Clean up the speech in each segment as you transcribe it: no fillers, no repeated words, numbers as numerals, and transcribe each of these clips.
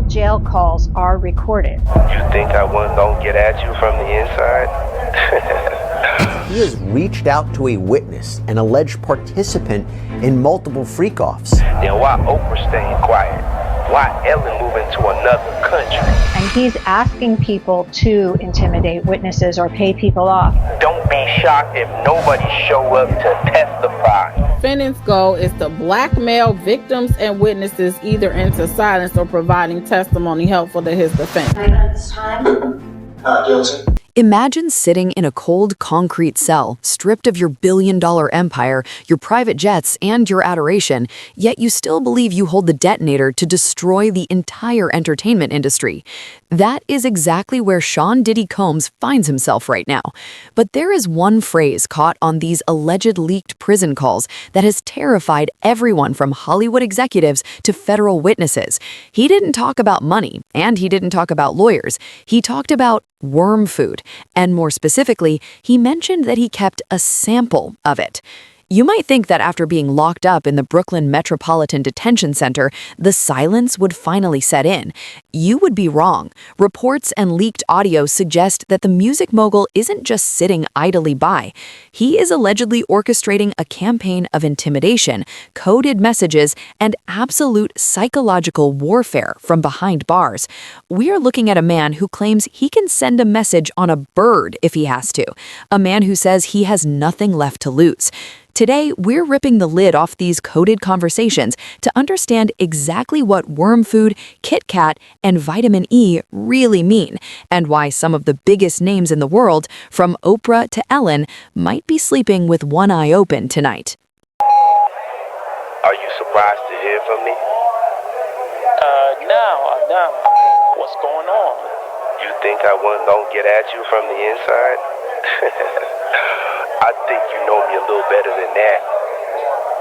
jail calls are recorded. You think I wasn't gonna get at you from the inside? He has reached out to a witness, an alleged participant in multiple freak-offs. Then why Oprah staying quiet? Why Ellen moving to another country? And he's asking people to intimidate witnesses or pay people off. Don't be shocked if nobody show up to testify. Defendant's goal is to blackmail victims and witnesses either into silence or providing testimony helpful to his defense. Guilty. Imagine sitting in a cold, concrete cell, stripped of your billion-dollar empire, your private jets, and your adoration, yet you still believe you hold the detonator to destroy the entire entertainment industry. That is exactly where Sean Diddy Combs finds himself right now. But there is one phrase caught on these alleged leaked prison calls that has terrified everyone from Hollywood executives to federal witnesses. He didn't talk about money, and he didn't talk about lawyers. He talked about worm food, and more specifically, he mentioned that he kept a sample of it. You might think that after being locked up in the Brooklyn Metropolitan Detention Center, the silence would finally set in. You would be wrong. Reports and leaked audio suggest that the music mogul isn't just sitting idly by. He is allegedly orchestrating a campaign of intimidation, coded messages, and absolute psychological warfare from behind bars. We are looking at a man who claims he can send a message on a bird if he has to. A man who says he has nothing left to lose. Today, we're ripping the lid off these coded conversations to understand exactly what worm food, KitKat, and vitamin E really mean, and why some of the biggest names in the world, from Oprah to Ellen, might be sleeping with one eye open tonight. Are you surprised to hear from me? No. What's going on? You think I wasn't gonna get at you from the inside? I think you know me a little better than that.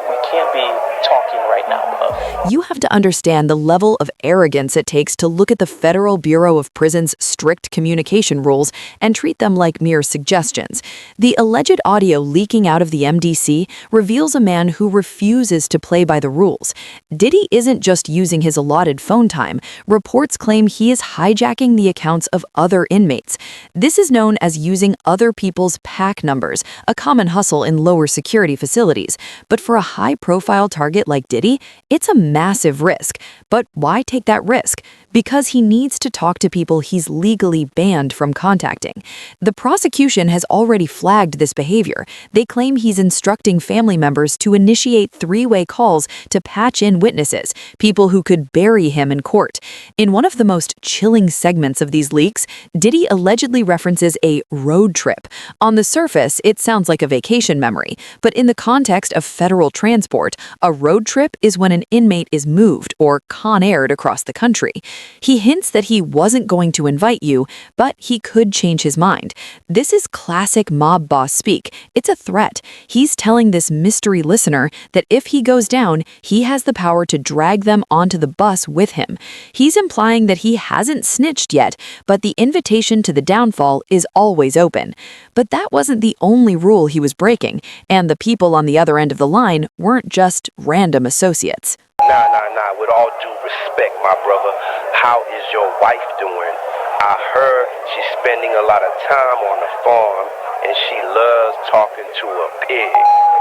We can't be talking right now, Puff. You have to understand the level of arrogance it takes to look at the Federal Bureau of Prisons' strict communication rules and treat them like mere suggestions. The alleged audio leaking out of the MDC reveals a man who refuses to play by the rules. Diddy isn't just using his allotted phone time. Reports claim he is hijacking the accounts of other inmates. This is known as using other people's PAC numbers, a common hustle in lower security facilities. But for a high-profile target like Diddy, it's a massive risk. But why take that risk? Because he needs to talk to people he's legally banned from contacting. The prosecution has already flagged this behavior. They claim he's instructing family members to initiate three-way calls to patch in witnesses, people who could bury him in court. In one of the most chilling segments of these leaks, Diddy allegedly references a road trip. On the surface, it sounds like a vacation memory, but in the context of federal transport, a road trip is when an inmate is moved or con-aired across the country. He hints that he wasn't going to invite you, but he could change his mind. This is classic mob boss speak. It's a threat. He's telling this mystery listener that if he goes down, he has the power to drag them onto the bus with him. He's implying that he hasn't snitched yet, but the invitation to the downfall is always open. But that wasn't the only rule he was breaking, and the people on the other end of the line weren't just random associates. Nah. With all due respect, my brother, how is your wife doing? I heard she's spending a lot of time on the farm, and she loves talking to a pig.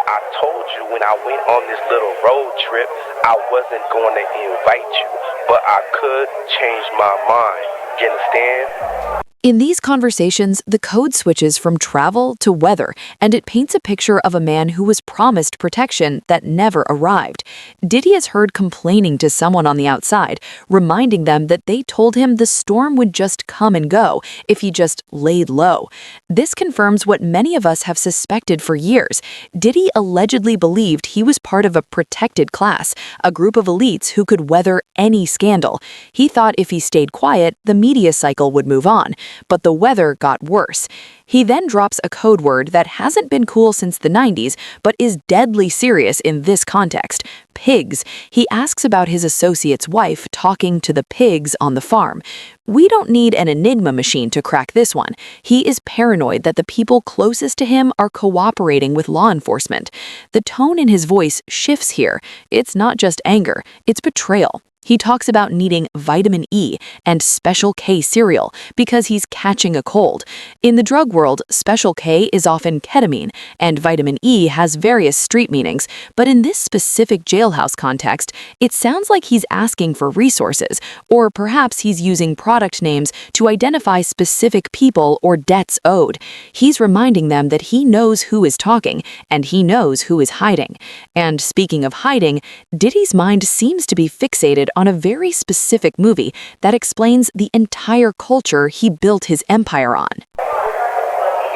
I told you when I went on this little road trip, I wasn't going to invite you, but I could change my mind. You understand? In these conversations, the code switches from travel to weather, and it paints a picture of a man who was promised protection that never arrived. Diddy is heard complaining to someone on the outside, reminding them that they told him the storm would just come and go if he just laid low. This confirms what many of us have suspected for years. Diddy allegedly believed he was part of a protected class, a group of elites who could weather any scandal. He thought if he stayed quiet, the media cycle would move on. But the weather got worse. He then drops a code word that hasn't been cool since the 90s, but is deadly serious in this context: pigs. He asks about his associate's wife talking to the pigs on the farm. We don't need an enigma machine to crack this one. He is paranoid that the people closest to him are cooperating with law enforcement. The tone in his voice shifts here. It's not just anger, it's betrayal. He talks about needing vitamin E and Special K cereal because he's catching a cold. In the drug world, Special K is often ketamine, and vitamin E has various street meanings, but in this specific jailhouse context, it sounds like he's asking for resources, or perhaps he's using product names to identify specific people or debts owed. He's reminding them that he knows who is talking, and he knows who is hiding. And speaking of hiding, Diddy's mind seems to be fixated on a very specific movie that explains the entire culture he built his empire on.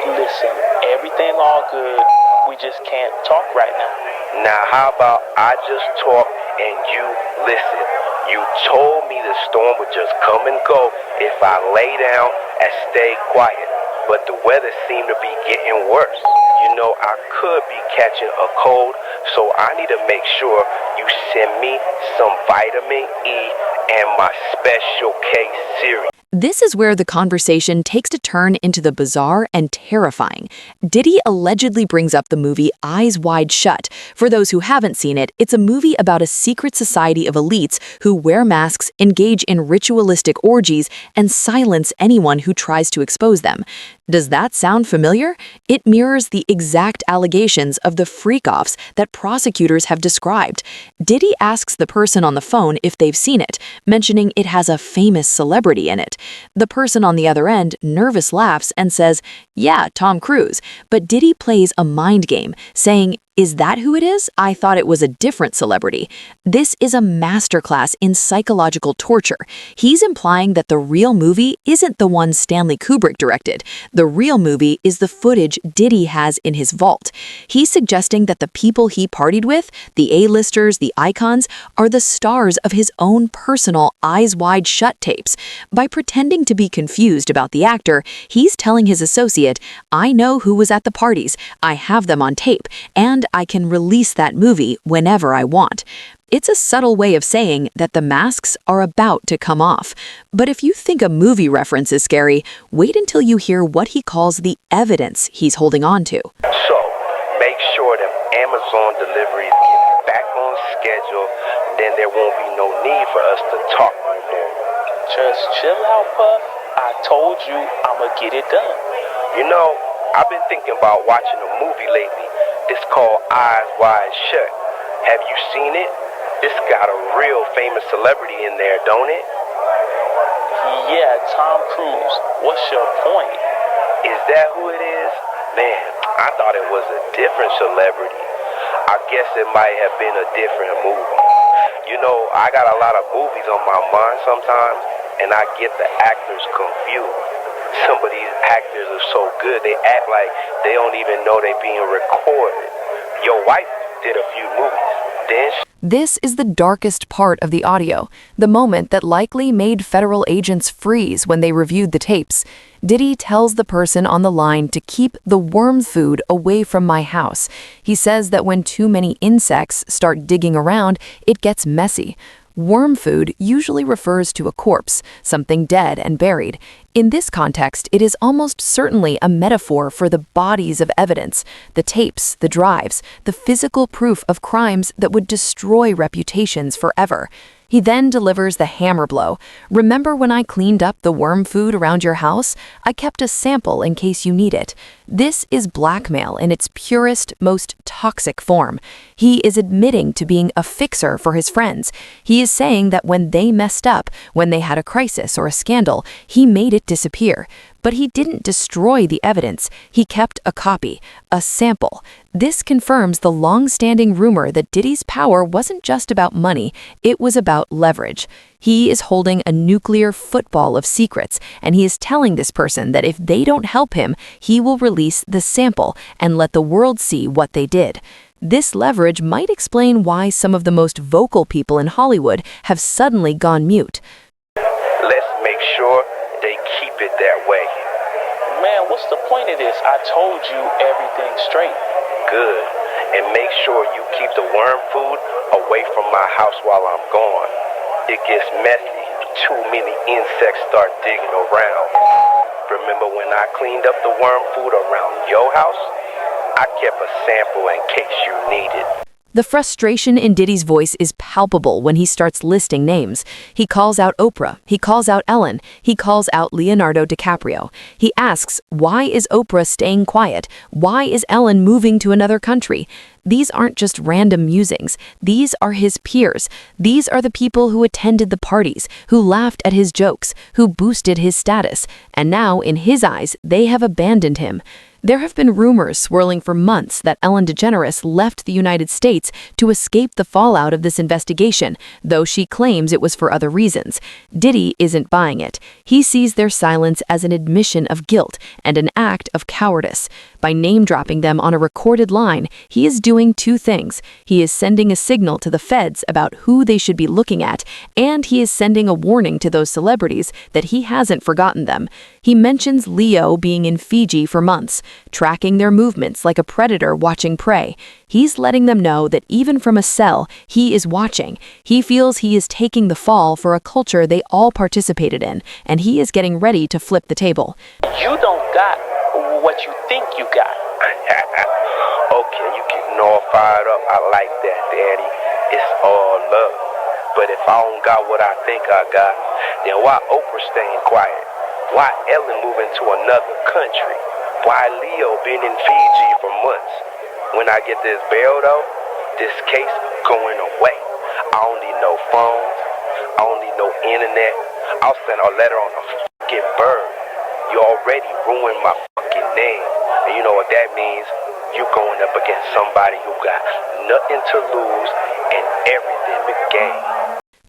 Listen, everything all good. We just can't talk right now. Now how about I just talk and you listen? You told me the storm would just come and go if I lay down and stay quiet. But the weather seemed to be getting worse. You know, I could be catching a cold, so I need to make sure you send me some vitamin E and my Special K cereal. This is where the conversation takes a turn into the bizarre and terrifying. Diddy allegedly brings up the movie Eyes Wide Shut. For those who haven't seen it, it's a movie about a secret society of elites who wear masks, engage in ritualistic orgies, and silence anyone who tries to expose them. Does that sound familiar? It mirrors the exact allegations of the freak-offs that prosecutors have described. Diddy asks the person on the phone if they've seen it, mentioning it has a famous celebrity in it. The person on the other end nervous laughs and says, "Yeah, Tom Cruise." But Diddy plays a mind game, saying, "Is that who it is? I thought it was a different celebrity." This is a masterclass in psychological torture. He's implying that the real movie isn't the one Stanley Kubrick directed. The real movie is the footage Diddy has in his vault. He's suggesting that the people he partied with, the A-listers, the icons, are the stars of his own personal Eyes Wide Shut tapes. By pretending to be confused about the actor, he's telling his associate, "I know who was at the parties, I have them on tape, and I can release that movie whenever I want." It's a subtle way of saying that the masks are about to come off. But if you think a movie reference is scary, wait until you hear what he calls the evidence he's holding on to. So, make sure them Amazon deliveries get back on schedule, then there won't be no need for us to talk no more. Just chill out, Puff. I told you I'ma get it done. You know, I've been thinking about watching a movie lately. It's called Eyes Wide Shut. Have you seen it? It's got a real famous celebrity in there, don't it? Yeah, Tom Cruise. What's your point? Is that who it is? Man, I thought it was a different celebrity. I guess it might have been a different movie. You know, I got a lot of movies on my mind sometimes, and I get the actors confused. Some of these actors are so good, they act like they don't even know they're being recorded. Your wife did a few movies, didn't she? This is the darkest part of the audio, the moment that likely made federal agents freeze when they reviewed the tapes. Diddy tells the person on the line to keep the worm food away from my house. He says that when too many insects start digging around, it gets messy. Worm food usually refers to a corpse, something dead and buried. In this context, it is almost certainly a metaphor for the bodies of evidence, the tapes, the drives, the physical proof of crimes that would destroy reputations forever. He then delivers the hammer blow. "Remember when I cleaned up the worm food around your house? I kept a sample in case you need it." This is blackmail in its purest, most toxic form. He is admitting to being a fixer for his friends. He is saying that when they messed up, when they had a crisis or a scandal, he made it disappear. But he didn't destroy the evidence. He kept a copy, a sample. This confirms the long-standing rumor that Diddy's power wasn't just about money, it was about leverage. He is holding a nuclear football of secrets, and he is telling this person that if they don't help him, he will release the sample and let the world see what they did. This leverage might explain why some of the most vocal people in Hollywood have suddenly gone mute. Let's make sure they keep it that way. Man, what's the point of this? I told you everything straight. Good. And make sure you keep the worm food away from my house while I'm gone. It gets messy. Too many insects start digging around. Remember when I cleaned up the worm food around your house? I kept a sample in case you needed. The frustration in Diddy's voice is palpable when he starts listing names. He calls out Oprah, he calls out Ellen, he calls out Leonardo DiCaprio. He asks, why is Oprah staying quiet? Why is Ellen moving to another country? These aren't just random musings. These are his peers. These are the people who attended the parties, who laughed at his jokes, who boosted his status. And now, in his eyes, they have abandoned him. There have been rumors swirling for months that Ellen DeGeneres left the United States to escape the fallout of this investigation, though she claims it was for other reasons. Diddy isn't buying it. He sees their silence as an admission of guilt and an act of cowardice. By name-dropping them on a recorded line, he is doing two things. He is sending a signal to the feds about who they should be looking at, and he is sending a warning to those celebrities that he hasn't forgotten them. He mentions Leo being in Fiji for months, tracking their movements like a predator watching prey. He's letting them know that even from a cell, he is watching. He feels he is taking the fall for a culture they all participated in, and he is getting ready to flip the table. You don't got what you think you got. Okay, you getting all fired up. I like that, Daddy. It's all love. But if I don't got what I think I got, then why Oprah staying quiet? Why Ellen moving to another country? Why Leo been in Fiji for months? When I get this bail though, this case going away. I don't need no phones. I don't need no internet. I'll send a letter on a fucking bird. You already ruined my fucking name. And you know what that means? You going up against somebody who got nothing to lose and everything to gain.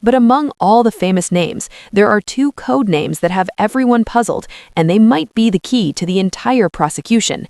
But among all the famous names, there are two code names that have everyone puzzled, and they might be the key to the entire prosecution.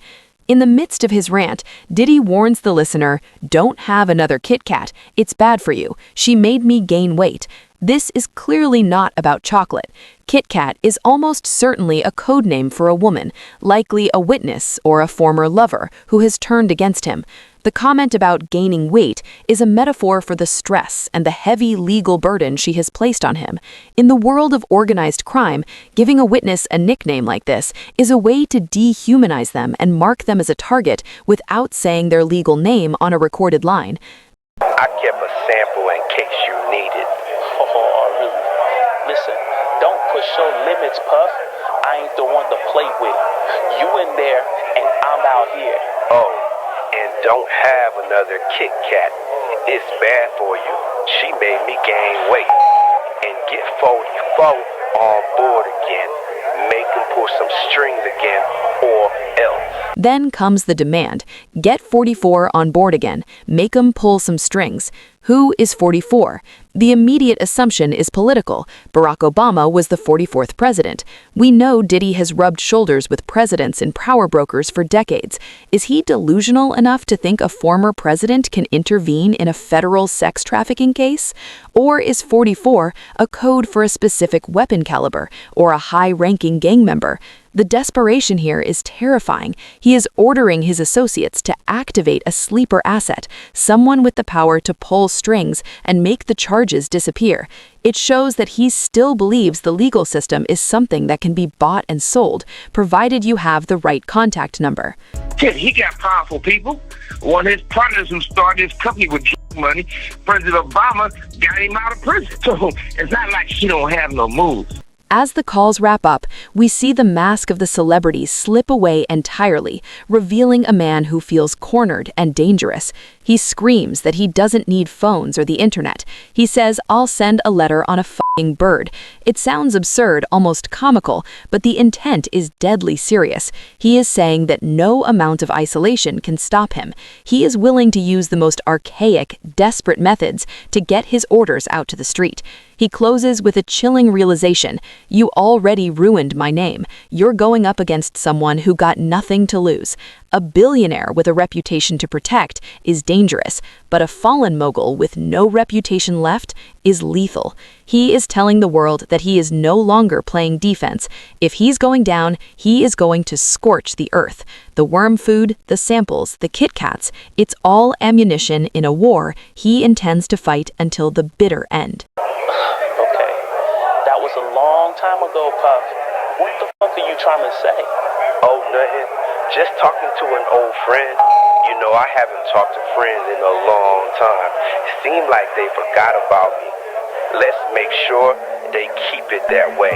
In the midst of his rant, Diddy warns the listener, "Don't have another KitKat. It's bad for you. She made me gain weight." This is clearly not about chocolate. KitKat is almost certainly a code name for a woman, likely a witness or a former lover who has turned against him. The comment about gaining weight is a metaphor for the stress and the heavy legal burden she has placed on him. In the world of organized crime, giving a witness a nickname like this is a way to dehumanize them and mark them as a target without saying their legal name on a recorded line. I kept a sample in case you need it. Oh, really? Listen, don't push your limits, Puff. I ain't the one to play with. You in there, and I'm out here. Oh, and don't have another KitKat. It's bad for you. She made me gain weight. And get 44 on board again. Make him pull some strings again, or else. Then comes the demand. Get 44 on board again. Make 'em pull some strings. Who is 44? The immediate assumption is political. Barack Obama was the 44th president. We know Diddy has rubbed shoulders with presidents and power brokers for decades. Is he delusional enough to think a former president can intervene in a federal sex trafficking case? Or is 44 a code for a specific weapon caliber or a high-ranking gang member? The desperation here is terrifying. He is ordering his associates to activate a sleeper asset, someone with the power to pull strings and make the charges disappear. It shows that he still believes the legal system is something that can be bought and sold, provided you have the right contact number. Kid, he got powerful people. One of his partners who started his company with money, President Obama, got him out of prison. So it's not like she don't have no moves. As the calls wrap up, we see the mask of the celebrity slip away entirely, revealing a man who feels cornered and dangerous. He screams that he doesn't need phones or the internet. He says, "I'll send a letter on a f***ing bird." It sounds absurd, almost comical, but the intent is deadly serious. He is saying that no amount of isolation can stop him. He is willing to use the most archaic, desperate methods to get his orders out to the street. He closes with a chilling realization. You already ruined my name. You're going up against someone who got nothing to lose. A billionaire with a reputation to protect is dangerous, but a fallen mogul with no reputation left is lethal. He is telling the world that he is no longer playing defense. If he's going down, he is going to scorch the earth. The worm food, the samples, the KitKats, it's all ammunition in a war he intends to fight until the bitter end. Okay, that was a long time ago, Puff. What the fuck are you trying to say? Oh, nothing. Just talking to an old friend. You know, I haven't talked to friends in a long time. It seemed like they forgot about me. Let's make sure they keep it that way.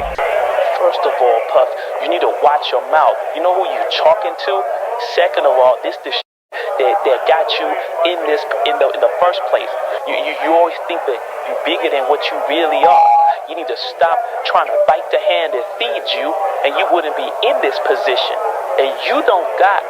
First of all, Puff, you need to watch your mouth. You know who you talking to? Second of all, this the that got you in the first place. You always think that you're bigger than what you really are. You need to stop trying to bite the hand that feeds you, and you wouldn't be in this position. And you don't got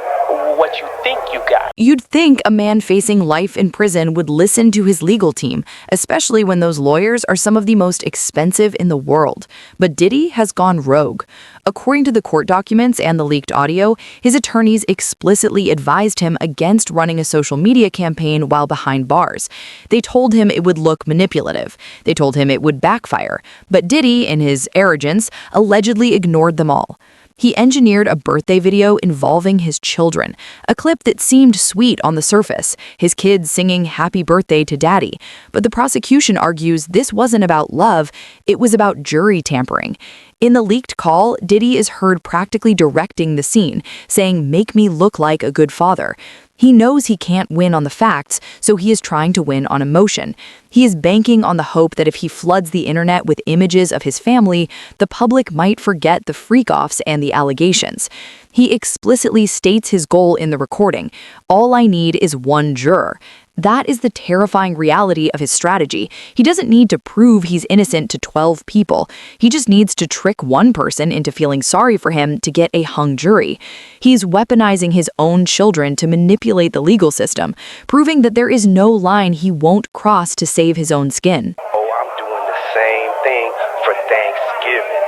what you think you got. You'd think a man facing life in prison would listen to his legal team, especially when those lawyers are some of the most expensive in the world. But Diddy has gone rogue. According to the court documents and the leaked audio, his attorneys explicitly advised him against running a social media campaign while behind bars. They told him it would look manipulative. They told him it would backfire. But Diddy, in his arrogance, allegedly ignored them all. He engineered a birthday video involving his children, a clip that seemed sweet on the surface, his kids singing happy birthday to daddy. But the prosecution argues this wasn't about love, it was about jury tampering. In the leaked call, Diddy is heard practically directing the scene, saying, "Make me look like a good father." He knows he can't win on the facts, so he is trying to win on emotion. He is banking on the hope that if he floods the internet with images of his family, the public might forget the freak-offs and the allegations. He explicitly states his goal in the recording: "All I need is one juror." That is the terrifying reality of his strategy. He doesn't need to prove he's innocent to 12 people. He just needs to trick one person into feeling sorry for him to get a hung jury. He's weaponizing his own children to manipulate the legal system, proving that there is no line he won't cross to save his own skin. Oh, I'm doing the same thing for Thanksgiving.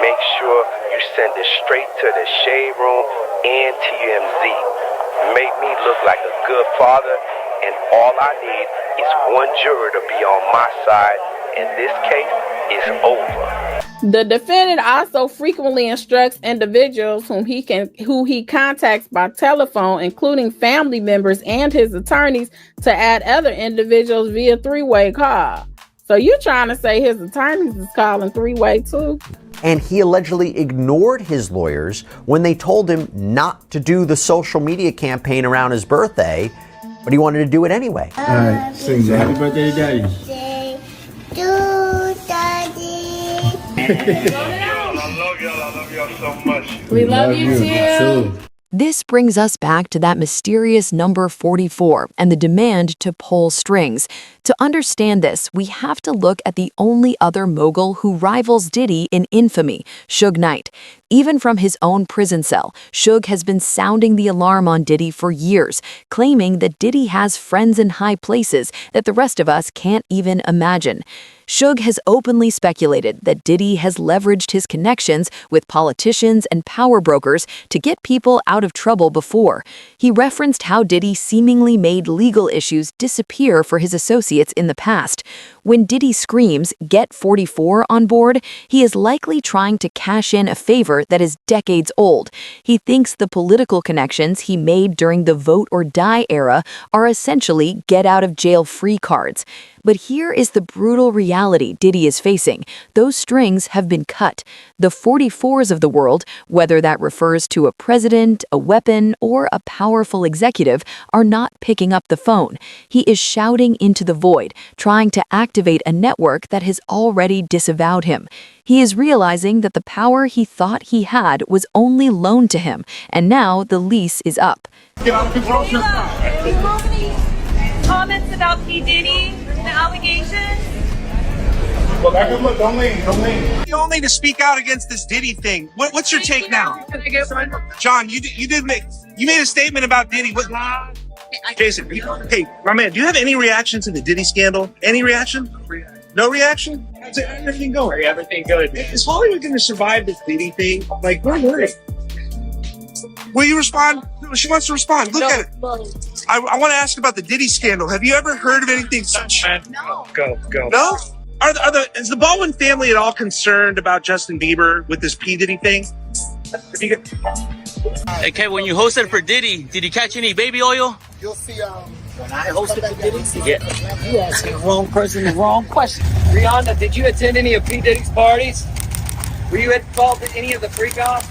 Make sure you send it straight to the Shade Room and TMZ. Make me look like a good father, and all I need is one juror to be on my side, and this case is over. The defendant also frequently instructs individuals who he contacts by telephone, including family members and his attorneys, to add other individuals via three-way call. So you're trying to say his attorneys is calling three-way too? And he allegedly ignored his lawyers when they told him not to do the social media campaign around his birthday, but he wanted to do it anyway. All right, sing happy birthday to Daddy. I love y'all so much. We love you too. This brings us back to that mysterious number 44 and the demand to pull strings. To understand this, we have to look at the only other mogul who rivals Diddy in infamy, Suge Knight. Even from his own prison cell, Suge has been sounding the alarm on Diddy for years, claiming that Diddy has friends in high places that the rest of us can't even imagine. Suge has openly speculated that Diddy has leveraged his connections with politicians and power brokers to get people out of trouble before. He referenced how Diddy seemingly made legal issues disappear for his associates in the past. When Diddy screams, "Get 44 on board," he is likely trying to cash in a favor that is decades old. He thinks the political connections he made during the vote or die era are essentially get-out-of-jail-free cards. But here is the brutal reality Diddy is facing. Those strings have been cut. The 44s of the world, whether that refers to a president, a weapon, or a powerful executive, are not picking up the phone. He is shouting into the void, trying to activate a network that has already disavowed him. He is realizing that the power he thought he had was only loaned to him, and now the lease is up. Comments about P. Diddy, the allegations? Well, look, don't lean. Only to speak out against this Diddy thing. What's your take now? John, you made a statement about Diddy. What? Jason, hey, my man, do you have any reaction to the Diddy scandal? Any reaction? No reaction? How's everything going? Everything good. Is Hollywood going to survive this Diddy thing? Like, we're worried. Will you respond? She wants to respond. Look at it. I want to ask about the Diddy scandal. Have you ever heard of anything such? No. Go. No? Is the Baldwin family at all concerned about Justin Bieber with this P. Diddy thing? Hey, Kev, when you hosted for Diddy, did you catch any baby oil? You'll see, when I hosted for Diddy? Yeah. You asking the wrong person the wrong question. Rihanna, did you attend any of P. Diddy's parties? Were you involved in any of the freak-offs?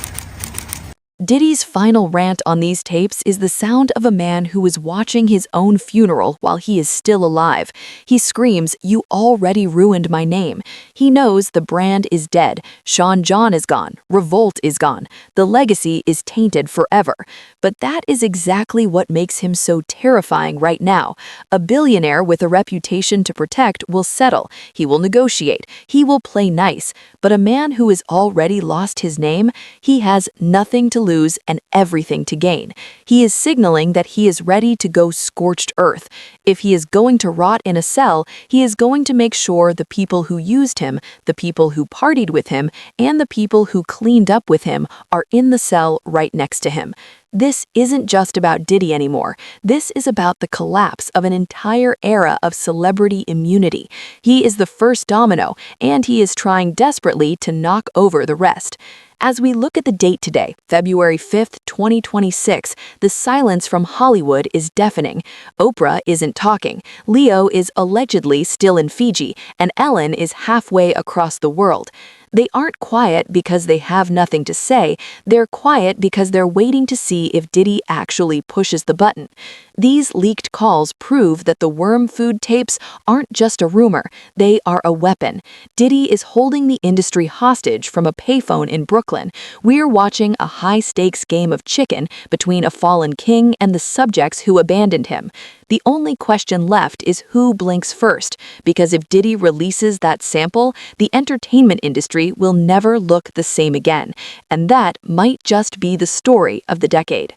Diddy's final rant on these tapes is the sound of a man who is watching his own funeral while he is still alive. He screams, "You already ruined my name." He knows the brand is dead, Sean John is gone, Revolt is gone, the legacy is tainted forever. But that is exactly what makes him so terrifying right now. A billionaire with a reputation to protect will settle, he will negotiate, he will play nice. But a man who has already lost his name, he has nothing to lose and everything to gain. He is signaling that he is ready to go scorched earth. If he is going to rot in a cell, he is going to make sure the people who used him, the people who partied with him, and the people who cleaned up with him are in the cell right next to him. This isn't just about Diddy anymore. This is about the collapse of an entire era of celebrity immunity. He is the first domino, and he is trying desperately to knock over the rest. As we look at the date today, February 5th, 2026, the silence from Hollywood is deafening. Oprah isn't talking, Leo is allegedly still in Fiji, and Ellen is halfway across the world. They aren't quiet because they have nothing to say, they're quiet because they're waiting to see if Diddy actually pushes the button. These leaked calls prove that the W0rm Food tapes aren't just a rumor, they are a weapon. Diddy is holding the industry hostage from a payphone in Brooklyn. We're watching a high-stakes game of chicken between a fallen king and the subjects who abandoned him. The only question left is who blinks first, because if Diddy releases that sample, the entertainment industry will never look the same again. And that might just be the story of the decade.